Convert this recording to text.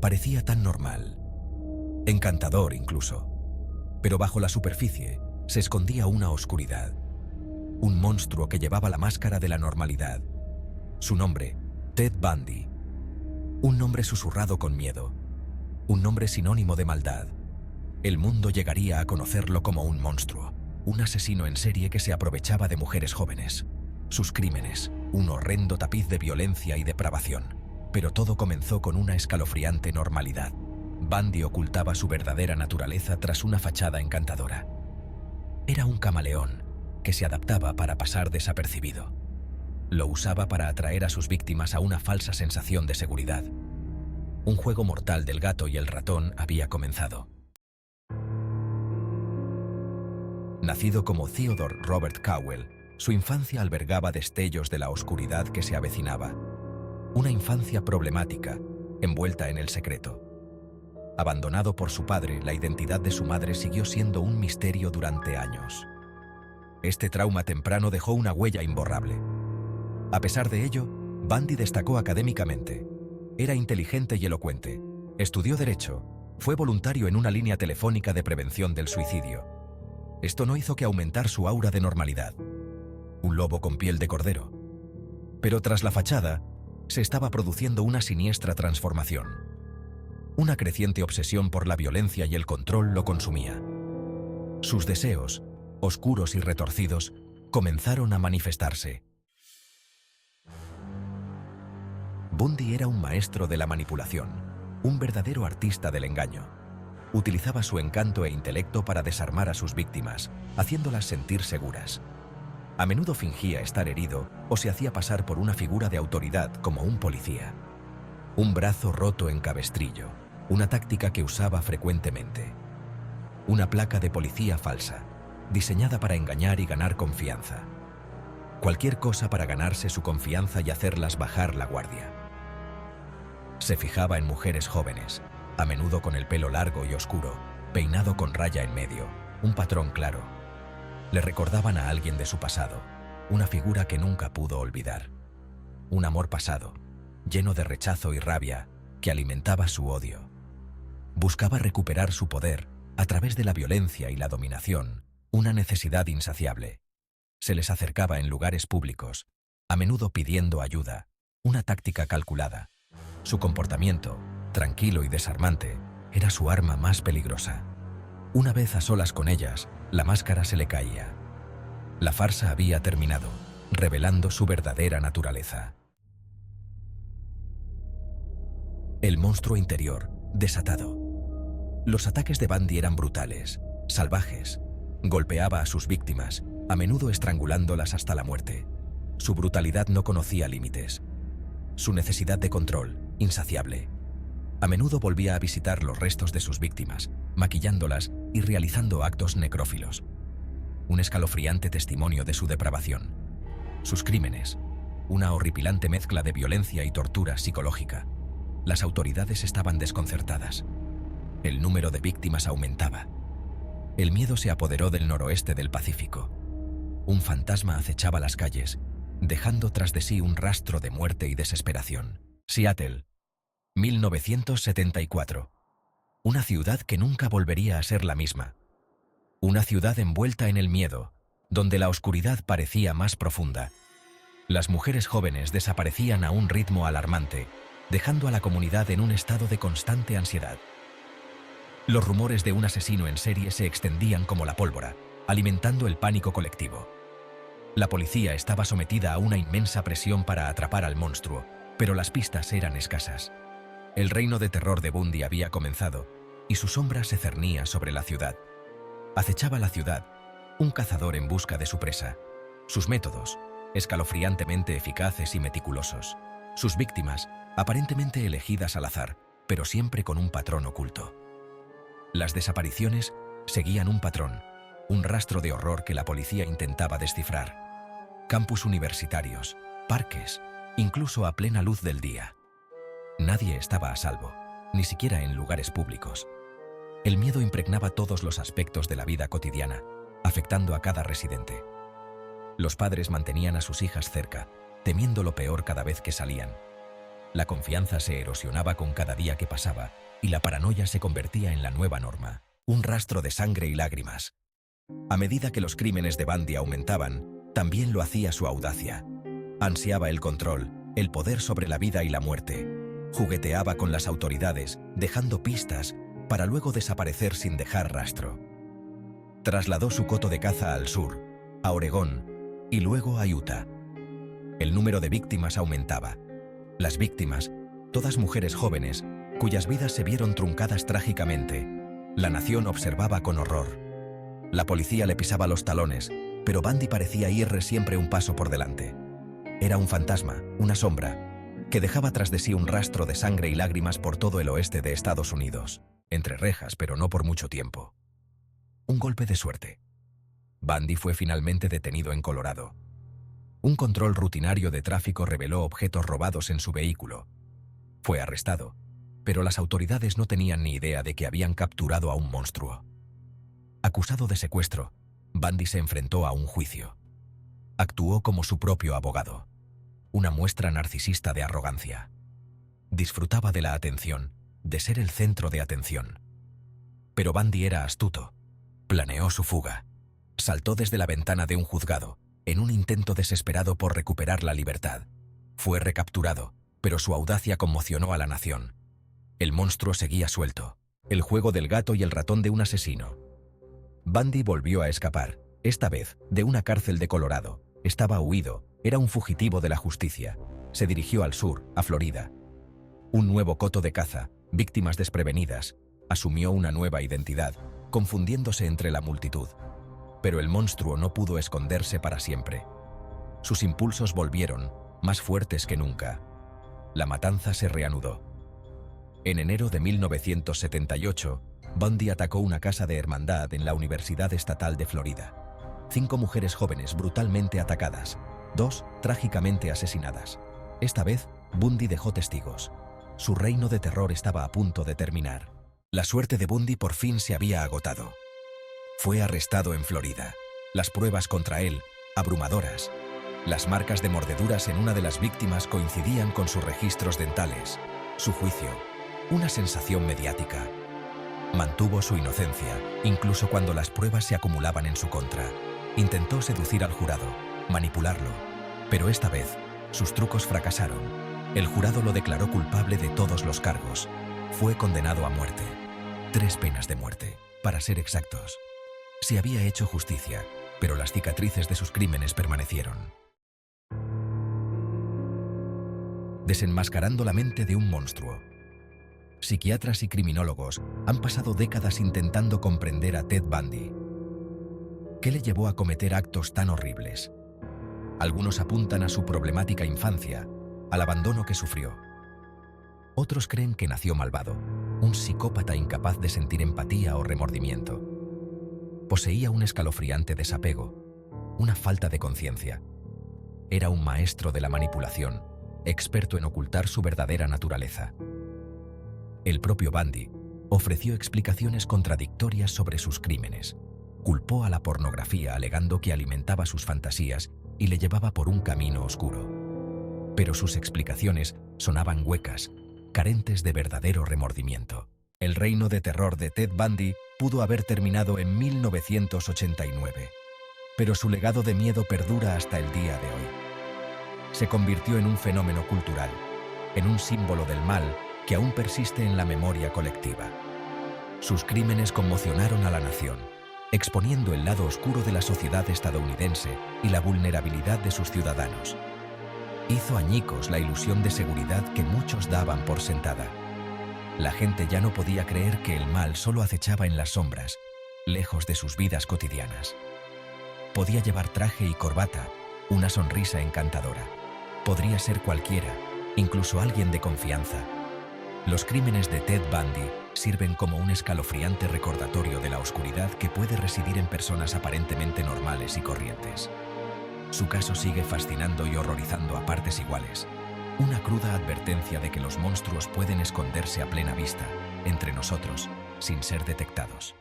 Parecía tan normal, encantador incluso, pero bajo la superficie se escondía una oscuridad, un monstruo que llevaba la máscara de la normalidad. Su nombre, Ted Bundy, un nombre susurrado con miedo, un nombre sinónimo de maldad. El mundo llegaría a conocerlo como un monstruo, un asesino en serie que se aprovechaba de mujeres jóvenes. Sus crímenes, un horrendo tapiz de violencia y depravación. Pero todo comenzó con una escalofriante normalidad. Bundy ocultaba su verdadera naturaleza tras una fachada encantadora. Era un camaleón que se adaptaba para pasar desapercibido. Lo usaba para atraer a sus víctimas a una falsa sensación de seguridad. Un juego mortal del gato y el ratón había comenzado. Nacido como Theodore Robert Cowell, su infancia albergaba destellos de la oscuridad que se avecinaba. Una infancia problemática, envuelta en el secreto. Abandonado por su padre, la identidad de su madre siguió siendo un misterio durante años. Este trauma temprano dejó una huella imborrable. A pesar de ello, Bundy destacó académicamente. Era inteligente y elocuente. Estudió Derecho. Fue voluntario en una línea telefónica de prevención del suicidio. Esto no hizo que aumentar su aura de normalidad. Un lobo con piel de cordero. Pero tras la fachada, se estaba produciendo una siniestra transformación. Una creciente obsesión por la violencia y el control lo consumía. Sus deseos, oscuros y retorcidos, comenzaron a manifestarse. Bundy era un maestro de la manipulación, un verdadero artista del engaño. Utilizaba su encanto e intelecto para desarmar a sus víctimas, haciéndolas sentir seguras. A menudo fingía estar herido o se hacía pasar por una figura de autoridad como un policía. Un brazo roto en cabestrillo, una táctica que usaba frecuentemente. Una placa de policía falsa, diseñada para engañar y ganar confianza. Cualquier cosa para ganarse su confianza y hacerlas bajar la guardia. Se fijaba en mujeres jóvenes, a menudo con el pelo largo y oscuro, peinado con raya en medio, un patrón claro. Le recordaban a alguien de su pasado, una figura que nunca pudo olvidar. Un amor pasado, lleno de rechazo y rabia, que alimentaba su odio. Buscaba recuperar su poder a través de la violencia y la dominación, una necesidad insaciable. Se les acercaba en lugares públicos, a menudo pidiendo ayuda, una táctica calculada. Su comportamiento, tranquilo y desarmante, era su arma más peligrosa. Una vez a solas con ellas, la máscara se le caía. La farsa había terminado, revelando su verdadera naturaleza. El monstruo interior, desatado. Los ataques de Bundy eran brutales, salvajes. Golpeaba a sus víctimas, a menudo estrangulándolas hasta la muerte. Su brutalidad no conocía límites. Su necesidad de control, insaciable. A menudo volvía a visitar los restos de sus víctimas, maquillándolas y realizando actos necrófilos. Un escalofriante testimonio de su depravación. Sus crímenes, una horripilante mezcla de violencia y tortura psicológica. Las autoridades estaban desconcertadas. El número de víctimas aumentaba. El miedo se apoderó del noroeste del Pacífico. Un fantasma acechaba las calles, dejando tras de sí un rastro de muerte y desesperación. Seattle, 1974. Una ciudad que nunca volvería a ser la misma. Una ciudad envuelta en el miedo, donde la oscuridad parecía más profunda. Las mujeres jóvenes desaparecían a un ritmo alarmante, dejando a la comunidad en un estado de constante ansiedad. Los rumores de un asesino en serie se extendían como la pólvora, alimentando el pánico colectivo. La policía estaba sometida a una inmensa presión para atrapar al monstruo, pero las pistas eran escasas. El reino de terror de Bundy había comenzado, y su sombra se cernía sobre la ciudad. Acechaba la ciudad, un cazador en busca de su presa. Sus métodos, escalofriantemente eficaces y meticulosos. Sus víctimas, aparentemente elegidas al azar, pero siempre con un patrón oculto. Las desapariciones seguían un patrón, un rastro de horror que la policía intentaba descifrar. Campus universitarios, parques, incluso a plena luz del día. Nadie estaba a salvo, ni siquiera en lugares públicos. El miedo impregnaba todos los aspectos de la vida cotidiana, afectando a cada residente. Los padres mantenían a sus hijas cerca, temiendo lo peor cada vez que salían. La confianza se erosionaba con cada día que pasaba y la paranoia se convertía en la nueva norma, un rastro de sangre y lágrimas. A medida que los crímenes de Bundy aumentaban, también lo hacía su audacia. Ansiaba el control, el poder sobre la vida y la muerte. Jugueteaba con las autoridades, dejando pistas, para luego desaparecer sin dejar rastro. Trasladó su coto de caza al sur, a Oregón, y luego a Utah. El número de víctimas aumentaba. Las víctimas, todas mujeres jóvenes, cuyas vidas se vieron truncadas trágicamente. La nación observaba con horror. La policía le pisaba los talones, pero Bundy parecía ir siempre un paso por delante. Era un fantasma, una sombra, que dejaba tras de sí un rastro de sangre y lágrimas por todo el oeste de Estados Unidos, entre rejas, pero no por mucho tiempo. Un golpe de suerte. Bundy fue finalmente detenido en Colorado. Un control rutinario de tráfico reveló objetos robados en su vehículo. Fue arrestado, pero las autoridades no tenían ni idea de que habían capturado a un monstruo. Acusado de secuestro, Bundy se enfrentó a un juicio. Actuó como su propio abogado. Una muestra narcisista de arrogancia. Disfrutaba de la atención, de ser el centro de atención. Pero Bundy era astuto. Planeó su fuga. Saltó desde la ventana de un juzgado, en un intento desesperado por recuperar la libertad. Fue recapturado, pero su audacia conmocionó a la nación. El monstruo seguía suelto, el juego del gato y el ratón de un asesino. Bundy volvió a escapar, esta vez, de una cárcel de Colorado. Estaba huido, era un fugitivo de la justicia. Se dirigió al sur, a Florida. Un nuevo coto de caza, víctimas desprevenidas. Asumió una nueva identidad, confundiéndose entre la multitud. Pero el monstruo no pudo esconderse para siempre. Sus impulsos volvieron, más fuertes que nunca. La matanza se reanudó. En enero de 1978, Bundy atacó una casa de hermandad en la Universidad Estatal de Florida. 5 mujeres jóvenes brutalmente atacadas, 2 trágicamente asesinadas. Esta vez, Bundy dejó testigos. Su reino de terror estaba a punto de terminar. La suerte de Bundy por fin se había agotado. Fue arrestado en Florida. Las pruebas contra él, abrumadoras. Las marcas de mordeduras en una de las víctimas coincidían con sus registros dentales. Su juicio, una sensación mediática. Mantuvo su inocencia, incluso cuando las pruebas se acumulaban en su contra. Intentó seducir al jurado, manipularlo, pero esta vez, sus trucos fracasaron. El jurado lo declaró culpable de todos los cargos. Fue condenado a muerte. 3 penas de muerte, para ser exactos. Se había hecho justicia, pero las cicatrices de sus crímenes permanecieron. Desenmascarando la mente de un monstruo. Psiquiatras y criminólogos han pasado décadas intentando comprender a Ted Bundy. ¿Qué le llevó a cometer actos tan horribles? Algunos apuntan a su problemática infancia, al abandono que sufrió. Otros creen que nació malvado, un psicópata incapaz de sentir empatía o remordimiento. Poseía un escalofriante desapego, una falta de conciencia. Era un maestro de la manipulación, experto en ocultar su verdadera naturaleza. El propio Bundy ofreció explicaciones contradictorias sobre sus crímenes. Culpó a la pornografía alegando que alimentaba sus fantasías y le llevaba por un camino oscuro. Pero sus explicaciones sonaban huecas, carentes de verdadero remordimiento. El reino de terror de Ted Bundy pudo haber terminado en 1989, pero su legado de miedo perdura hasta el día de hoy. Se convirtió en un fenómeno cultural, en un símbolo del mal que aún persiste en la memoria colectiva. Sus crímenes conmocionaron a la nación, exponiendo el lado oscuro de la sociedad estadounidense y la vulnerabilidad de sus ciudadanos. Hizo añicos la ilusión de seguridad que muchos daban por sentada. La gente ya no podía creer que el mal solo acechaba en las sombras, lejos de sus vidas cotidianas. Podía llevar traje y corbata, una sonrisa encantadora. Podría ser cualquiera, incluso alguien de confianza. Los crímenes de Ted Bundy sirven como un escalofriante recordatorio de la oscuridad que puede residir en personas aparentemente normales y corrientes. Su caso sigue fascinando y horrorizando a partes iguales. Una cruda advertencia de que los monstruos pueden esconderse a plena vista, entre nosotros, sin ser detectados.